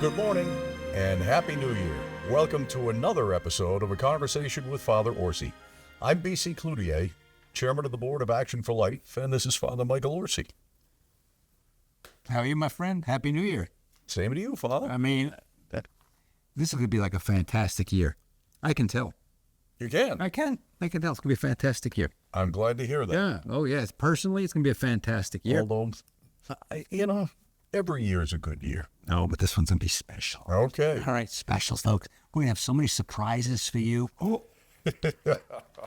Good morning and Happy New Year. Welcome to another episode of A Conversation with Father Orsi. I'm B.C. Cloutier, Chairman of the Board of Action for Life, and this is Father Michael Orsi. How are you, my friend? Happy New Year. Same to you, Father. I mean, this is going to be like a fantastic year. I can tell. You can. I can tell. It's going to be a fantastic year. I'm glad to hear that. Yeah. Oh, yes. Personally, it's going to be a fantastic year. Although, every year is a good year. No, but this one's going to be special. Okay. All right, special, folks. We're going to have so many surprises for you. Oh.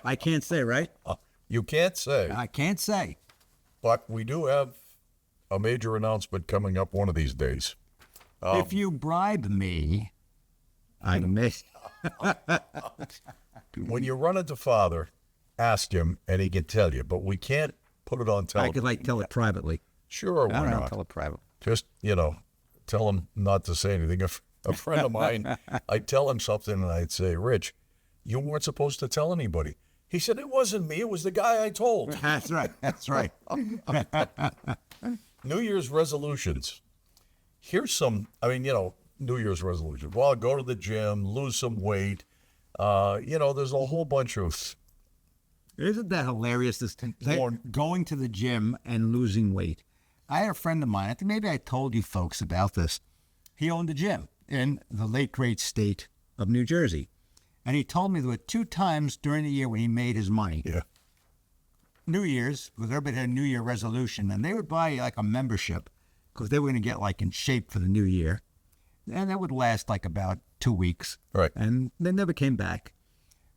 I can't say, right? You can't say. I can't say. But we do have a major announcement coming up one of these days. If you bribe me, I may. When you run into Father, ask him, and he can tell you. But we can't put it on television. I could, tell it privately. Sure, why not? Tell it privately. Just, tell him not to say anything. If a friend of mine, I'd tell him something, and I'd say, Rich, you weren't supposed to tell anybody. He said, it wasn't me. It was the guy I told. That's right. That's right. New Year's resolutions. Here's some, New Year's resolutions. Well, go to the gym, lose some weight. There's a whole bunch of... Isn't that hilarious? Going to the gym and losing weight. I had a friend of mine, I think maybe I told you folks about this. He owned a gym in the late great state of New Jersey. And he told me there were 2 times during the year when he made his money. Yeah. New Year's, because everybody had a New Year resolution, and they would buy like a membership because they were going to get like in shape for the new year. And that would last like about 2 weeks. Right. And they never came back.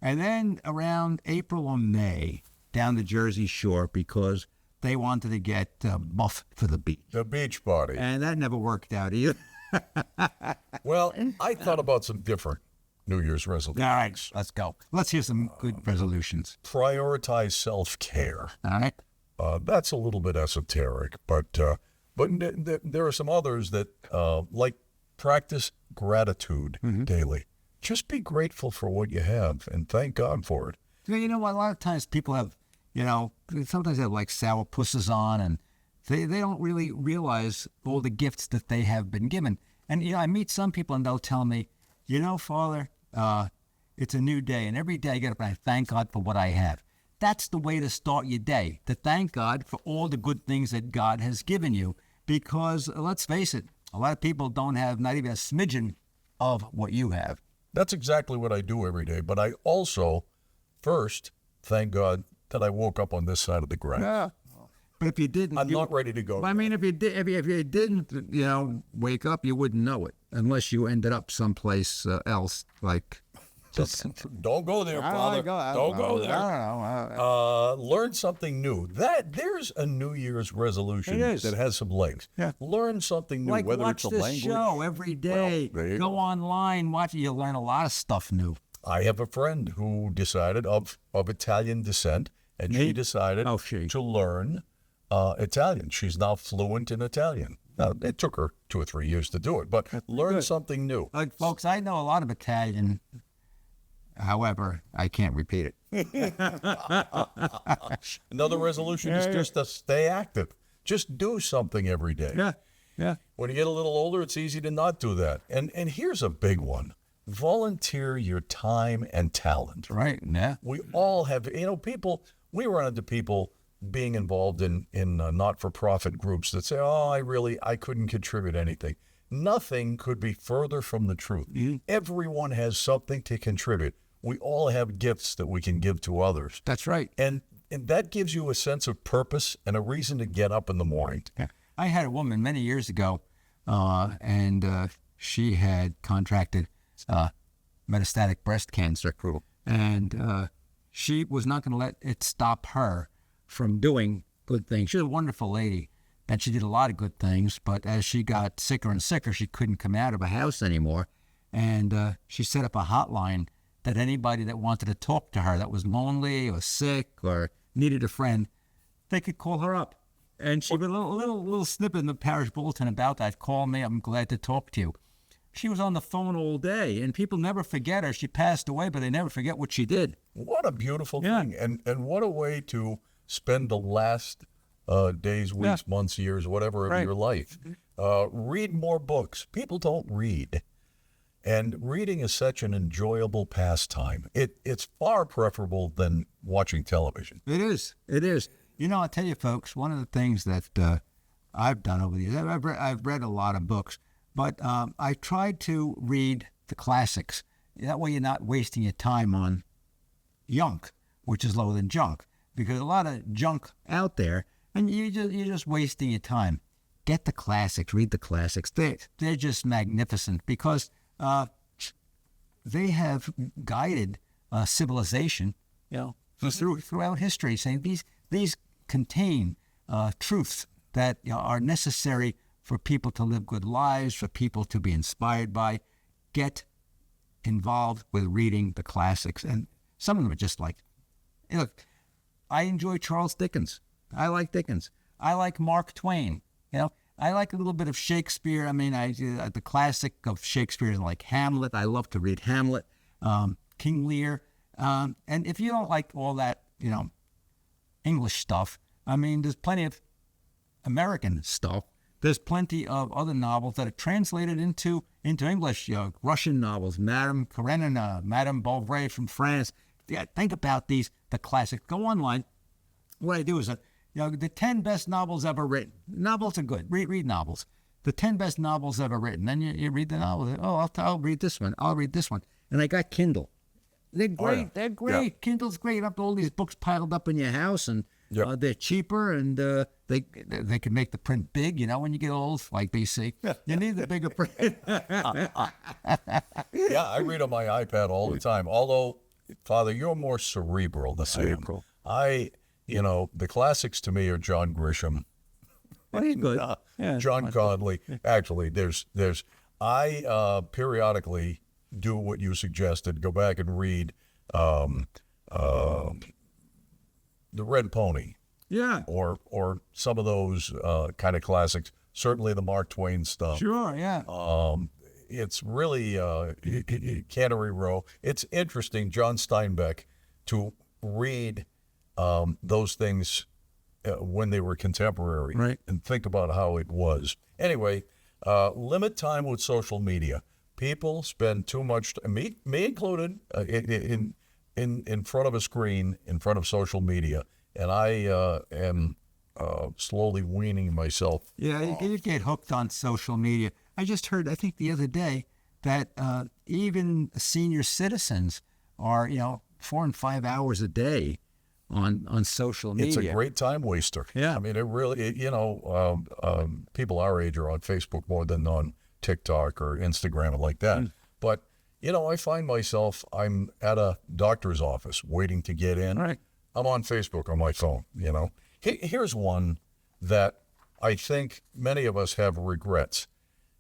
And then around April or May, down the Jersey Shore, because they wanted to get buff for the beach. The beach party. And that never worked out either. Well, I thought about some different New Year's resolutions. All right, let's go. Let's hear some good resolutions. Prioritize self-care. All right. That's a little bit esoteric, but there are some others that, like practice gratitude daily. Just be grateful for what you have and thank God for it. You know what? A lot of times people have, sometimes they have like sour pusses on, and they don't really realize all the gifts that they have been given. And, I meet some people and they'll tell me, Father, it's a new day, and every day I get up and I thank God for what I have. That's the way to start your day, to thank God for all the good things that God has given you. Because let's face it, a lot of people don't have not even a smidgen of what you have. That's exactly what I do every day. But I also, first, thank God that I woke up on this side of the ground. Yeah. But if you didn't, I'm not ready to go. I mean, if you didn't, wake up, you wouldn't know it unless you ended up someplace else. Like, don't go there, Father. Don't go there. I don't know. Learn something new. There's a New Year's resolution that has some legs. Yeah. Learn something new, like whether watch it's a this language. show every day. Well, go online, watch it. You'll learn a lot of stuff new. I have a friend who decided of Italian descent, and she decided to learn Italian. She's now fluent in Italian. Now, it took her 2 or 3 years to do it, but learn something new. Like, folks, I know a lot of Italian. However, I can't repeat it. Another resolution is just to stay active. Just do something every day. Yeah. When you get a little older, it's easy to not do that. And here's a big one. Volunteer your time and talent. Right, yeah. We all have, we run into people being involved in not-for-profit groups that say, I couldn't contribute anything. Nothing could be further from the truth. Mm-hmm. Everyone has something to contribute. We all have gifts that we can give to others. That's right. And that gives you a sense of purpose and a reason to get up in the morning. Yeah. I had a woman many years ago, and she had contracted metastatic breast cancer. Cool. And she was not going to let it stop her from doing good things. She's a wonderful lady, and she did a lot of good things, but as she got sicker and sicker, she couldn't come out of her house anymore. And she set up a hotline that anybody that wanted to talk to her, that was lonely or sick or needed a friend, they could call her up. And she would a little snippet in the parish bulletin about that. Call me, I'm glad to talk to you. She was on the phone all day, and people never forget her. She passed away, but they never forget what she did. What a beautiful thing. And what a way to spend the last days, weeks, months, years, whatever of your life. Read more books. People don't read. And reading is such an enjoyable pastime. It's far preferable than watching television. It is. It is. You know, I'll tell you, folks, one of the things that I've done over the years, I've read a lot of books, but I tried to read the classics. That way you're not wasting your time on junk, which is lower than junk, because a lot of junk out there, and you're just wasting your time. Get the classics. Read the classics. They're just magnificent because they have guided civilization, throughout history, saying these contain truths that are necessary for people to live good lives, for people to be inspired by. Get involved with reading the classics, and some of them are just like, look, I enjoy Charles Dickens. I like Dickens. I like Mark Twain. I like a little bit of Shakespeare. I mean, the classic of Shakespeare is like Hamlet. I love to read Hamlet, King Lear. And if you don't like all that, English stuff, I mean, there's plenty of American stuff. There's plenty of other novels that are translated into English. Russian novels, Madame Karenina, Madame Bovary from France. Yeah, think about the classics. Go online. What I do is the 10 best novels ever written. Novels are good. Read novels. The 10 best novels ever written. Then you read the novel. Oh, I'll read this one. I'll read this one. And I got Kindle. They're great. Oh, yeah. They're great. Yeah. Kindle's great. You have all these books piled up in your house, and they're cheaper, and they can make the print big. When you get old, like BC, you need the bigger print. Yeah, I read on my iPad all the time. Although, Father, you're more cerebral than I am. The classics to me are John Grisham. Very good. John Conley. Actually, I periodically do what you suggested. Go back and read The Red Pony. Yeah. Or some of those kind of classics. Certainly the Mark Twain stuff. Sure, yeah. It's really Cannery Row. It's interesting, John Steinbeck, to read those things when they were contemporary, right, and think about how it was. Anyway, limit time with social media. People spend too much, me included, in front of a screen, in front of social media, and I am slowly weaning myself. Yeah, you get hooked on social media. I just heard, I think the other day, that even senior citizens are, 4 and 5 hours a day on social media. It's a great time waster. Yeah. I mean, it really, people our age are on Facebook more than on TikTok or Instagram and like that. But, I find myself, I'm at a doctor's office waiting to get in. Right. I'm on Facebook on my phone, Here's one that I think many of us have regrets.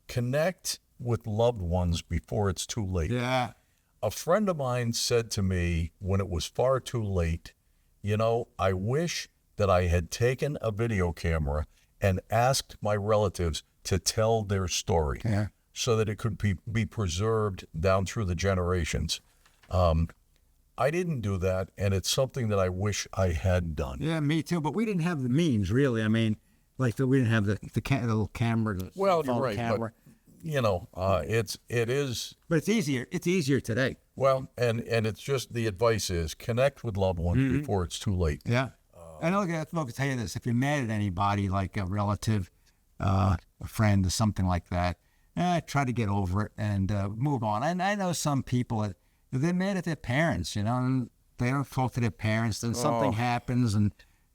Connect with loved ones before it's too late. Yeah. A friend of mine said to me when it was far too late, I wish that I had taken a video camera and asked my relatives to tell their story, so that it could be preserved down through the generations. I didn't do that, and it's something that I wish I had done. Yeah, me too. But we didn't have the means, really. I mean, we didn't have the little camera. Well, you're right. Camera. But, it is. But it's easier. It's easier today. Well, and it's just, the advice is connect with loved ones before it's too late. Yeah. And I'll tell you this: if you're mad at anybody, like a relative, a friend, or something like that, try to get over it and move on. And I know some people, they're mad at their parents, and they don't talk to their parents, then something happens and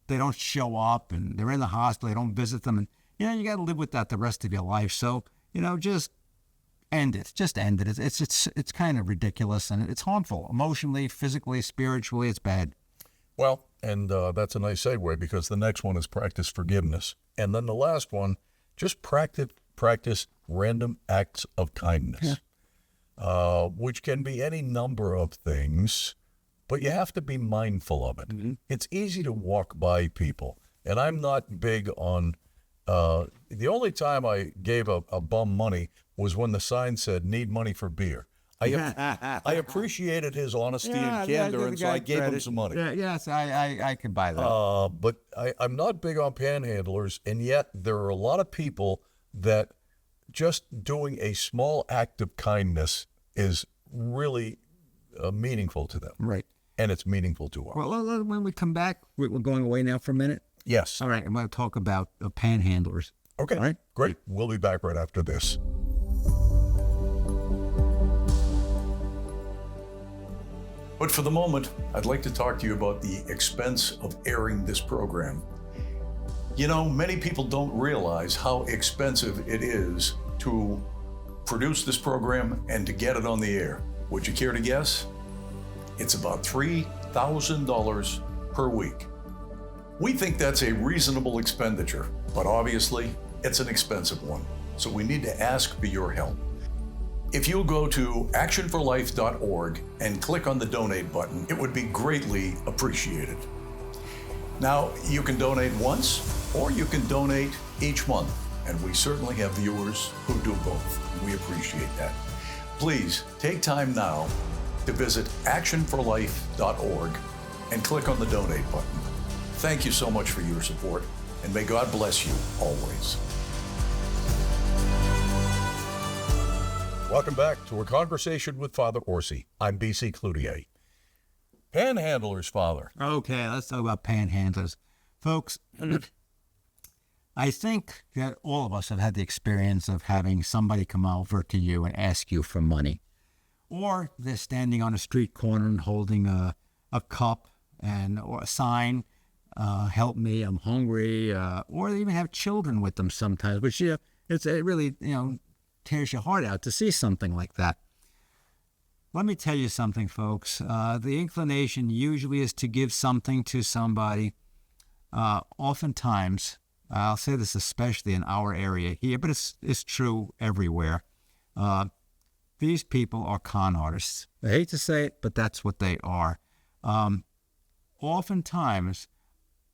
they don't show up, and they're in the hospital, they don't visit them, and you got to live with that the rest of your life. So just end it. Just end it. It's kind of ridiculous, and it's harmful emotionally, physically, spiritually. It's bad. Well, and that's a nice segue, because the next one is practice forgiveness, and then the last one, just practice random acts of kindness. Which can be any number of things, but you have to be mindful of it. It's easy to walk by people, and I'm not big on, the only time I gave a bum money was when the sign said, need money for beer. I appreciated his honesty and candor, and so I gave him some money. Yeah, yes, I can buy that. But I'm not big on panhandlers, and yet there are a lot of people that just doing a small act of kindness is really meaningful to them. Right. And it's meaningful to us. Well, when we come back, we're going away now for a minute. Yes. All right, I'm going to talk about panhandlers. Okay. All right. Great. We'll be back right after this. But for the moment, I'd like to talk to you about the expense of airing this program. You know, many people don't realize how expensive it is to produce this program and to get it on the air. Would you care to guess? It's about $3,000 per week. We think that's a reasonable expenditure, but obviously it's an expensive one. So we need to ask for your help. If you'll go to actionforlife.org and click on the donate button, it would be greatly appreciated. Now, you can donate once or you can donate each month, and we certainly have viewers who do both. We appreciate that. Please take time now to visit actionforlife.org and click on the donate button. Thank you so much for your support, and may God bless you always. Welcome back to a conversation with Father Orsi. I'm B.C. Cloutier. Panhandlers, Father. Okay, let's talk about panhandlers. Folks, I think that all of us have had the experience of having somebody come over to you and ask you for money. Or they're standing on a street corner and holding a cup or a sign, help me, I'm hungry, or they even have children with them sometimes, which it really tears your heart out to see something like that. Let me tell you something, folks. The inclination usually is to give something to somebody. Oftentimes, I'll say this especially in our area here, but it's true everywhere. These people are con artists. I hate to say it, but that's what they are. Oftentimes,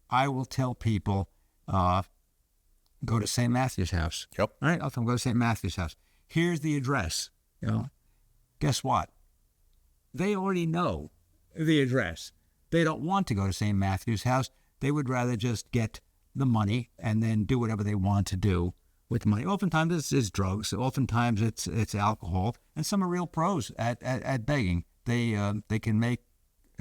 I will tell people, go to St. Matthew's house. Yep. All right, I'll tell them, go to St. Matthew's house. Here's the address. Guess what? They already know the address. They don't want to go to St. Matthew's house. They would rather just get the money and then do whatever they want to do with money. Oftentimes it's drugs. Oftentimes it's alcohol. And some are real pros at begging. They can make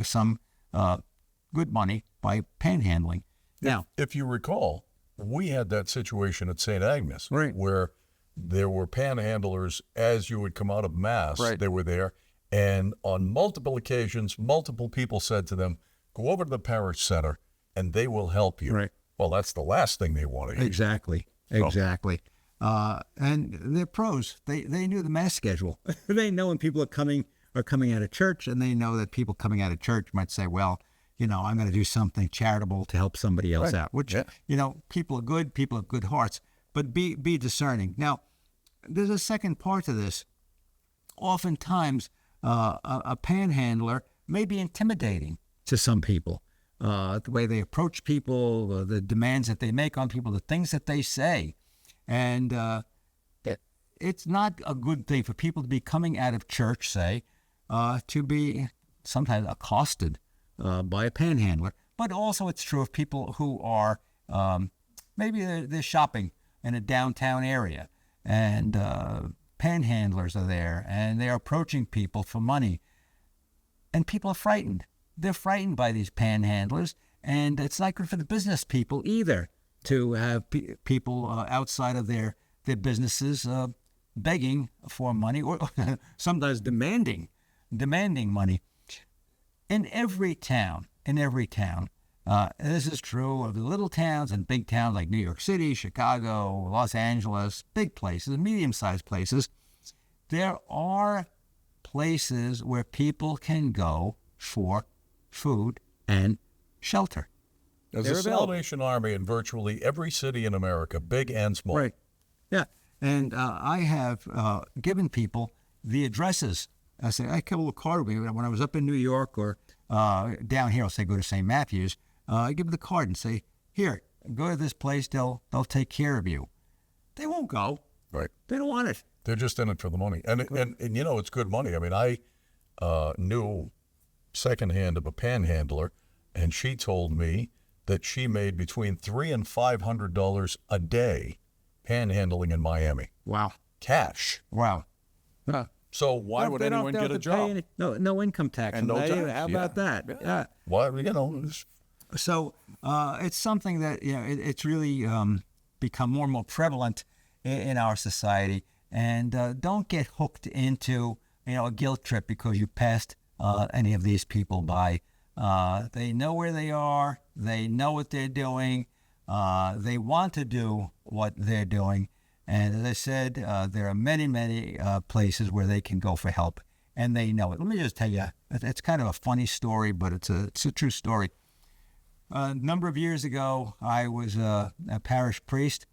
some good money by panhandling. Now, if you recall, we had that situation at St. Agnes, right, where there were panhandlers as you would come out of Mass. Right. They were there. And on multiple occasions, multiple people said to them, go over to the parish center and they will help you. Right. Well, that's the last thing they want to hear. Exactly. And they're pros. They knew the Mass schedule. They know when people are coming out of church, and they know that people coming out of church might say, well, I'm going to do something charitable to help somebody else out, which, people are good, people have good hearts, but be discerning. Now, there's a second part to this. Oftentimes, a panhandler may be intimidating to some people. The way they approach people, the demands that they make on people, the things that they say. And it's not a good thing for people to be coming out of church, say, to be sometimes accosted by a panhandler. But also it's true of people who are, maybe they're shopping in a downtown area, and panhandlers are there, and they're approaching people for money. And people are frightened. They're frightened by these panhandlers, and it's not good for the business people either to have people outside of their businesses begging for money, or sometimes demanding money. In every town, this is true of the little towns and big towns like New York City, Chicago, Los Angeles, big places, medium-sized places, there are places where people can go for food and shelter. There's a Salvation Army in virtually every city in America, big and small. Right. Yeah. And I have given people the addresses. I say, I kept a little card with me when I was up in New York or down here. I'll say, go to St. Matthew's. I give them the card and say, here, go to this place. They'll take care of you. They won't go. Right. They don't want it. They're just in it for the money. And you know, it's good money. I mean, I knew secondhand of a panhandler, and she told me that she made between $300 and $500 a day panhandling in Miami. Wow. Cash. Wow. So why would anyone get a job? No income tax. And no How tax, about that? Yeah. Well, you know, So it's something that, you know, it's really become more and more prevalent in our society. And don't get hooked into, you know, a guilt trip because you passed any of these people by. They know where they are. They know what they're doing. They want to do what they're doing. And as I said, there are many, many places where they can go for help, and they know it. Let me just tell you, it's kind of a funny story, but it's a true story. A number of years ago, I was a parish priest,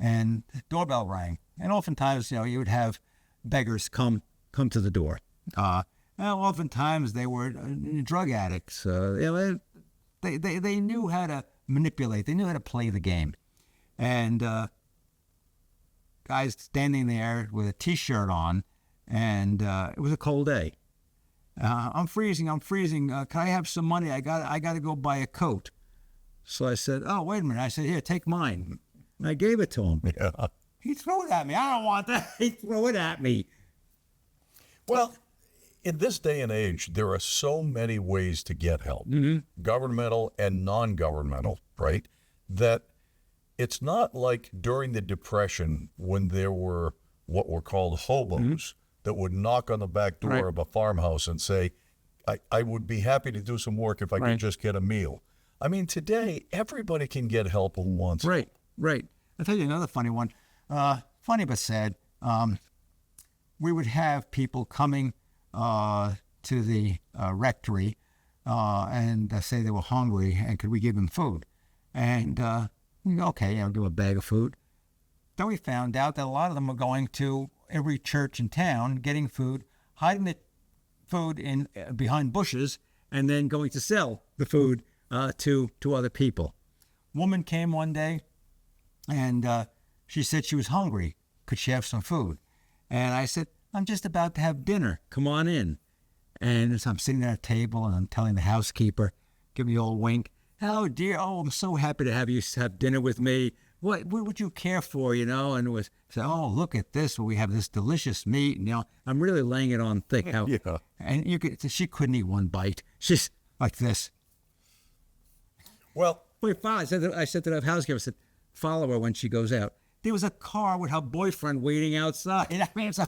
and the doorbell rang. And oftentimes, you know, you would have beggars come to the door. Oftentimes, they were drug addicts. You know, they knew how to manipulate. They knew how to play the game. And guys standing there with a T-shirt on, and it was a cold day. I'm freezing. Can I have some money? I got to go buy a coat. So I said, oh, wait a minute. I said, here, take mine. And I gave it to him. yeah. He threw it at me. I don't want that. He threw it at me. Well, in this day and age, there are so many ways to get help, governmental and non-governmental, right? That it's not like during the Depression when there were what were called hobos that would knock on the back door of a farmhouse and say, I would be happy to do some work if I could just get a meal. I mean, today, everybody can get help who wants it. Right. I'll tell you another funny one. Funny but sad. We would have people coming to the rectory and say they were hungry and could we give them food? And okay, give them a bag of food. Then we found out that a lot of them were going to every church in town, getting food, hiding the food in behind bushes, and then going to sell the food to other people. Woman came one day, and she said she was hungry. Could she have some food? And I said, I'm just about to have dinner. Come on in. And as I'm sitting at a table, and I'm telling the housekeeper, give me the old wink. Oh, dear. Oh, I'm so happy to have you have dinner with me. What would you care for, you know? And it was, say, oh, look at this. We have this delicious meat. And, you know, I'm really laying it on thick. How, Yeah. And she couldn't eat one bite. She's like this. Well, Wait, I said to the housekeeper, I said, follow her when she goes out. There was a car with her boyfriend waiting outside. I mean, it's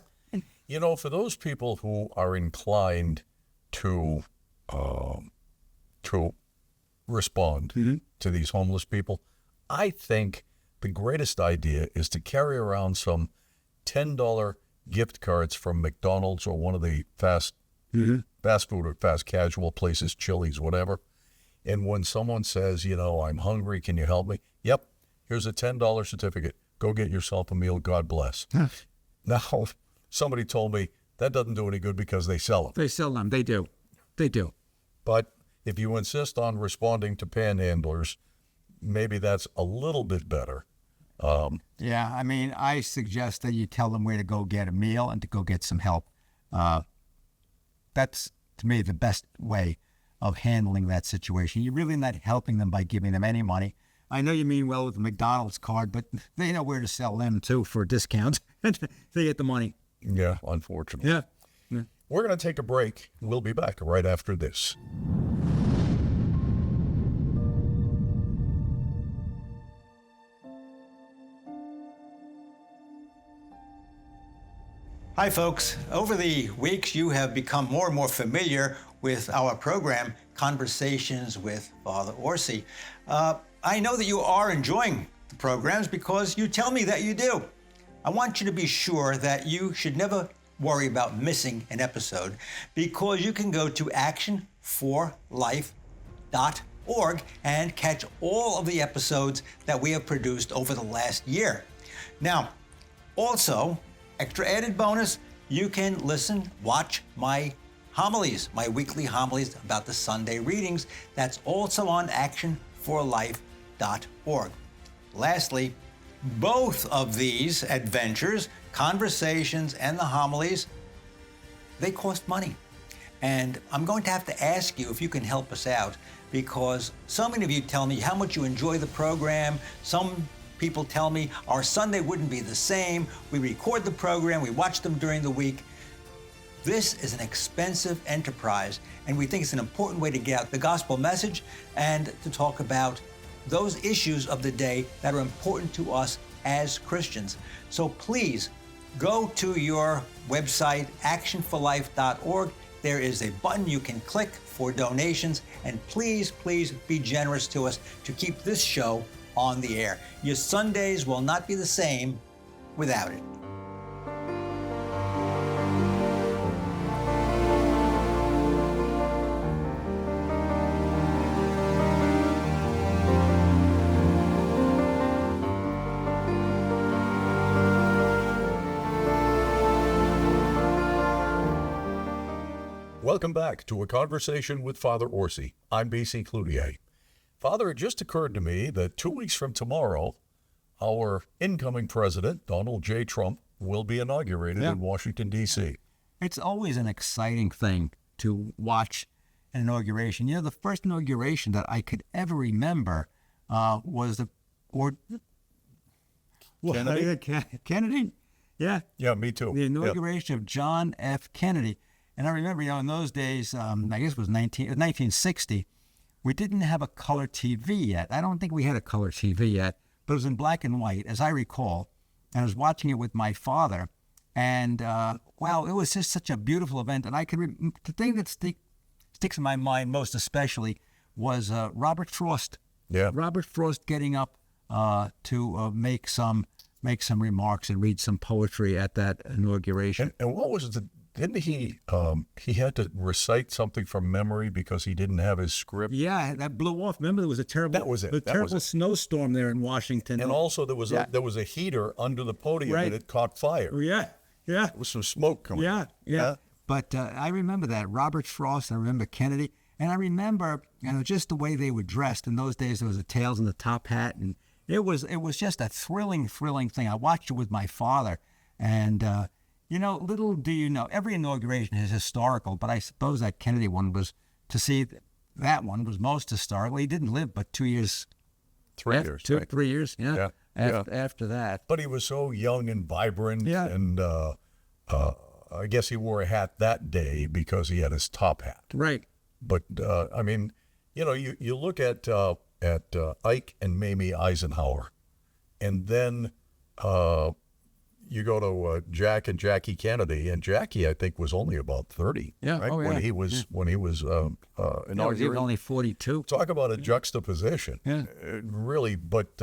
you know, for those people who are inclined to respond to these homeless people, I think the greatest idea is to carry around some $10 gift cards from McDonald's or one of the fast food or fast casual places, Chili's, whatever. And when someone says, you know, I'm hungry, can you help me? Yep, here's a $10 certificate. Go get yourself a meal. God bless. Now, somebody told me that doesn't do any good because they sell them. They sell them. They do. They do. But if you insist on responding to panhandlers, maybe that's a little bit better. Yeah, I mean, I suggest that you tell them where to go get a meal and to go get some help. That's, to me, the best way of handling that situation. You're really not helping them by giving them any money. I know you mean well with the McDonald's card, but they know where to sell them, too, for a discount. They get the money. Yeah, unfortunately. Yeah. We're going to take a break. We'll be back right after this. Hi, folks. Over the weeks, you have become more and more familiar with our program, Conversations with Father Orsi. I know that you are enjoying the programs because you tell me that you do. I want you to be sure that you should never worry about missing an episode because you can go to actionforlife.org and catch all of the episodes that we have produced over the last year. Now, also, extra added bonus, you can listen, watch my homilies, my weekly homilies about the Sunday readings. That's also on actionforlife.org. Lastly, Both of these adventures, conversations and the homilies, they cost money. And I'm going to have to ask you if you can help us out, because so many of you tell me how much you enjoy the program. Some people tell me our Sunday wouldn't be the same. We record the program, we watch them during the week. This is an expensive enterprise, and we think it's an important way to get out the gospel message and to talk about those issues of the day that are important to us as Christians. So please go to your website, actionforlife.org. There is a button you can click for donations, and please, please be generous to us to keep this show on the air. Your Sundays will not be the same without it. Welcome back to A Conversation with Father Orsi. I'm B.C. Cloutier. Father, it just occurred to me that 2 weeks from tomorrow, our incoming president, Donald J. Trump, will be inaugurated in Washington, D.C. It's always an exciting thing to watch an inauguration. You know, the first inauguration that I could ever remember was Kennedy? Kennedy? Yeah. Yeah, me too. The inauguration of John F. Kennedy. And I remember, in those days, I guess it was 1960, we didn't have a color TV yet. I don't think we had a color TV yet, but it was in black and white, as I recall. And I was watching it with my father. And, wow, it was just such a beautiful event. And I could the thing that sticks in my mind most especially was Robert Frost. Yeah. Robert Frost getting up to make some remarks and read some poetry at that inauguration. And what was the... Didn't he had to recite something from memory because he didn't have his script? Yeah, that blew off. Remember, there was a terrible snowstorm there in Washington. And also there was a heater under the podium and it caught fire. Yeah. There was some smoke coming. Yeah. But I remember that. Robert Frost, I remember Kennedy, and I remember just the way they were dressed. In those days, there was the tails and the top hat, and it was just a thrilling thing. I watched it with my father, and little do you know, every inauguration is historical, but I suppose that Kennedy one was, to see that one was most historical. He didn't live but 2 years. 3 years. 3 years, yeah. After that. But he was so young and vibrant, and I guess he wore a hat that day because he had his top hat. Right. But, I mean, you look at Ike and Mamie Eisenhower, and then you go to Jack and Jackie Kennedy, and Jackie, I think, was only about 30. Yeah. Right? Oh, yeah. When he was He was inaugurated. only 42. Talk about a juxtaposition. Yeah. Really, but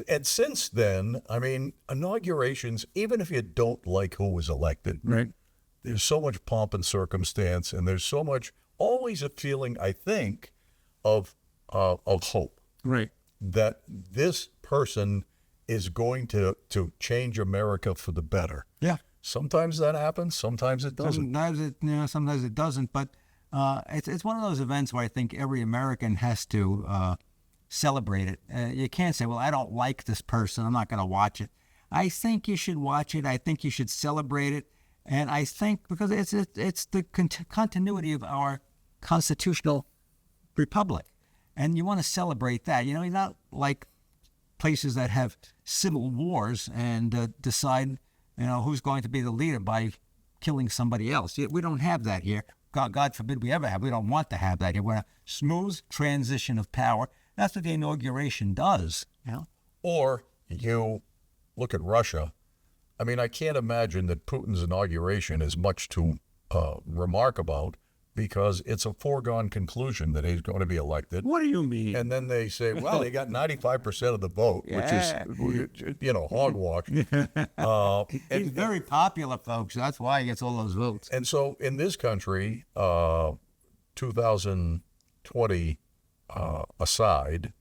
and since then, I mean, inaugurations, even if you don't like who was elected, Right. there's so much pomp and circumstance, and there's so much, always a feeling, I think, of hope. Right. That this person is going to change America for the better. Yeah. Sometimes that happens, sometimes it doesn't. Sometimes it doesn't. But it's one of those events where I think every American has to celebrate it. You can't say, well, I don't like this person, I'm not going to watch it. I think you should watch it. I think you should celebrate it. And I think because it's the continuity of our constitutional republic. And you want to celebrate that. You're not like places that have civil wars and decide, who's going to be the leader by killing somebody else. We don't have that here. God forbid we ever have. We don't want to have that here. We're a smooth transition of power. That's what the inauguration does. Or you look at Russia. I mean, I can't imagine that Putin's inauguration is much to remark about, because it's a foregone conclusion that he's going to be elected. What do you mean? And then they say, well, he got 95% of the vote, which is, hogwash. He's very popular, folks. That's why he gets all those votes. And so in this country, 2020 aside,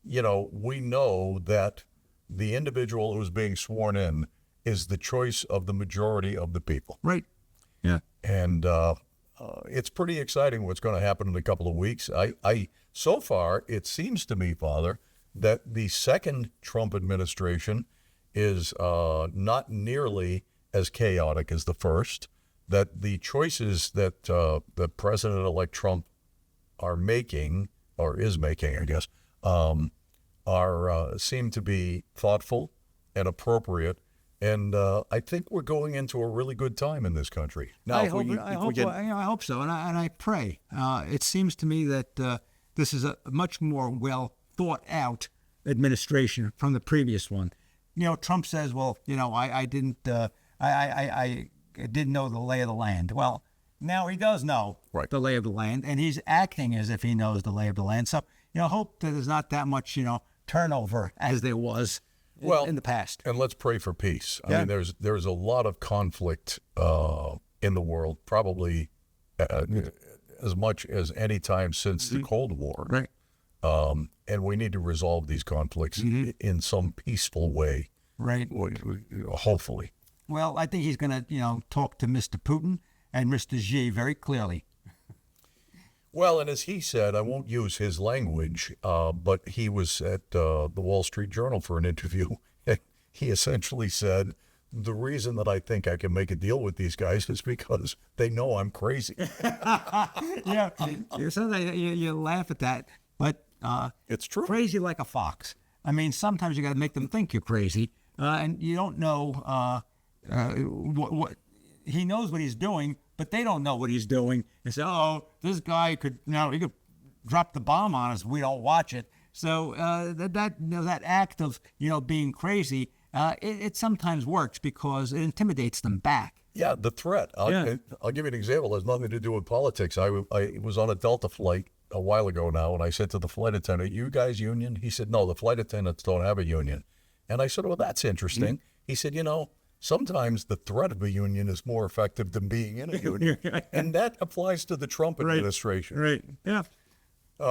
we know that the individual who's being sworn in is the choice of the majority of the people. Right. Yeah. And it's pretty exciting what's going to happen in a couple of weeks. So far, it seems to me, Father, that the second Trump administration is not nearly as chaotic as the first, that the choices that the President-elect Trump are making, or is making, I guess, seem to be thoughtful and appropriate. And I think we're going into a really good time in this country. Now, I hope so, and I pray. It seems to me that this is a much more well thought out administration from the previous one. Trump says, "Well, I didn't know the lay of the land." Well, now he does know the lay of the land, and he's acting as if he knows the lay of the land. So, hope that there's not that much, turnover as there was in the past. And let's pray for peace. I mean, there's a lot of conflict in the world, probably as much as any time since the Cold War. Right. And we need to resolve these conflicts in some peaceful way. Right. Hopefully. Well, I think he's going to, talk to Mr. Putin and Mr. Xi very clearly. Well, and as he said, I won't use his language, but he was at the Wall Street Journal for an interview. He essentially said, the reason that I think I can make a deal with these guys is because they know I'm crazy. Yeah, you laugh at that, but it's true. Crazy like a fox. I mean, sometimes you got to make them think you're crazy, and you don't know what he knows what he's doing, but they don't know what he's doing. They say, "Oh, this guy could, he could drop the bomb on us. We don't watch it." So that act of being crazy, it sometimes works because it intimidates them back. Yeah, the threat. I'll give you an example. It has nothing to do with politics. I was on a Delta flight a while ago now, and I said to the flight attendant, "You guys union?" He said, "No, the flight attendants don't have a union." And I said, "Well, that's interesting." He said, sometimes the threat of a union is more effective than being in a union. And that applies to the Trump administration. Right. Yeah.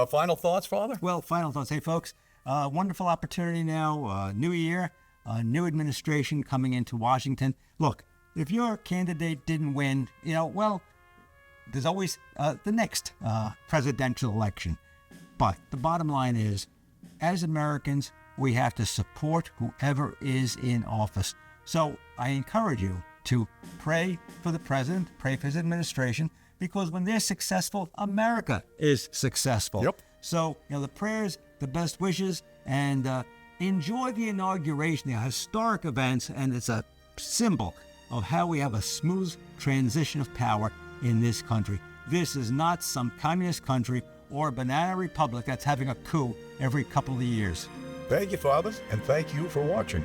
Final thoughts, Father? Well, final thoughts. Hey, folks, wonderful opportunity now. New year, new administration coming into Washington. Look, if your candidate didn't win, there's always the next presidential election. But the bottom line is, as Americans, we have to support whoever is in office. So I encourage you to pray for the president, pray for his administration, because when they're successful, America is successful. Yep. So, the prayers, the best wishes, and enjoy the inauguration, the historic events, and it's a symbol of how we have a smooth transition of power in this country. This is not some communist country or a banana republic that's having a coup every couple of years. Thank you, Father, and thank you for watching.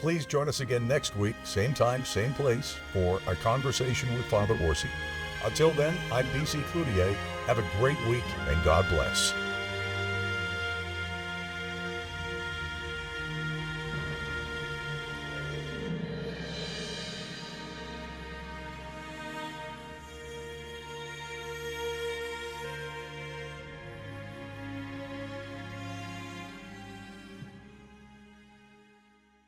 Please join us again next week, same time, same place, for a conversation with Father Orsi. Until then, I'm B.C. Cloutier. Have a great week, and God bless.